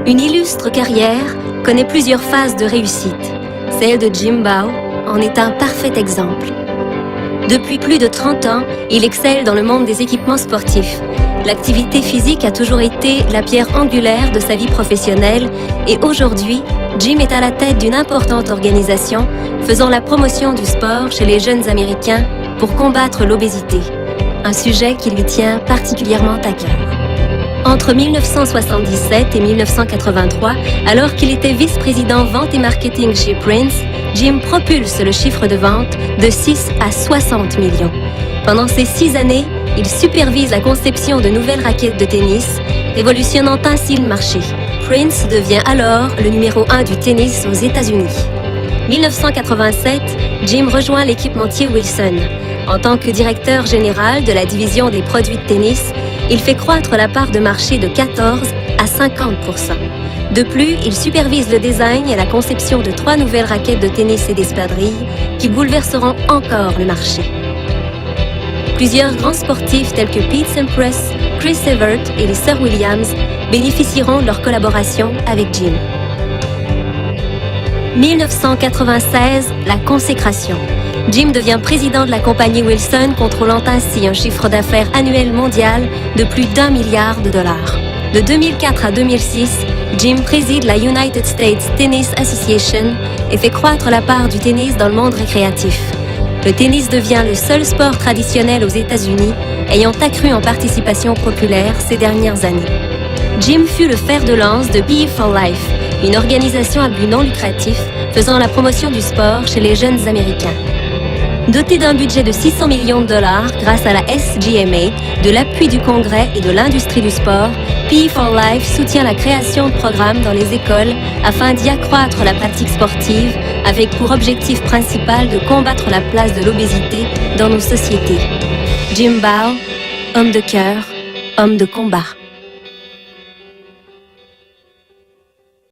Une illustre carrière connaît plusieurs phases de réussite. Celle de Jim Bowe en est un parfait exemple. Depuis plus de 30 ans, il excelle dans le monde des équipements sportifs. L'activité physique a toujours été la pierre angulaire de sa vie professionnelle et aujourd'hui, Jim est à la tête d'une importante organisation faisant la promotion du sport chez les jeunes Américains pour combattre l'obésité, un sujet qui lui tient particulièrement à cœur. Entre 1977 et 1983, alors qu'il était vice-président vente et marketing chez Prince, Jim propulse le chiffre de vente de 6 à 60 millions. Pendant ces 6 années, il supervise la conception de nouvelles raquettes de tennis, révolutionnant ainsi le marché. Prince devient alors le numéro 1 du tennis aux États-Unis. 1987, Jim rejoint l'équipementier Wilson. En tant que directeur général de la division des produits de tennis, il fait croître la part de marché de 14 à 50%. De plus, il supervise le design et la conception de 3 nouvelles raquettes de tennis et d'espadrilles qui bouleverseront encore le marché. Plusieurs grands sportifs tels que Pete Sampras, Chris Evert et les sœurs Williams bénéficieront de leur collaboration avec Jim. 1996, la consécration. Jim devient président de la compagnie Wilson, contrôlant ainsi un chiffre d'affaires annuel mondial de plus d'$1 milliard. De 2004 à 2006, Jim préside la United States Tennis Association et fait croître la part du tennis dans le monde récréatif. Le tennis devient le seul sport traditionnel aux États-Unis ayant accru en participation populaire ces dernières années. Jim fut le fer de lance de PE for Life, une organisation à but non lucratif faisant la promotion du sport chez les jeunes Américains. Doté d'un budget de $600 millions grâce à la SGMA, de l'appui du Congrès et de l'industrie du sport, PE for Life soutient la création de programmes dans les écoles afin d'y accroître la pratique sportive avec pour objectif principal de combattre la place de l'obésité dans nos sociétés. Jim Bowe, homme de cœur, homme de combat.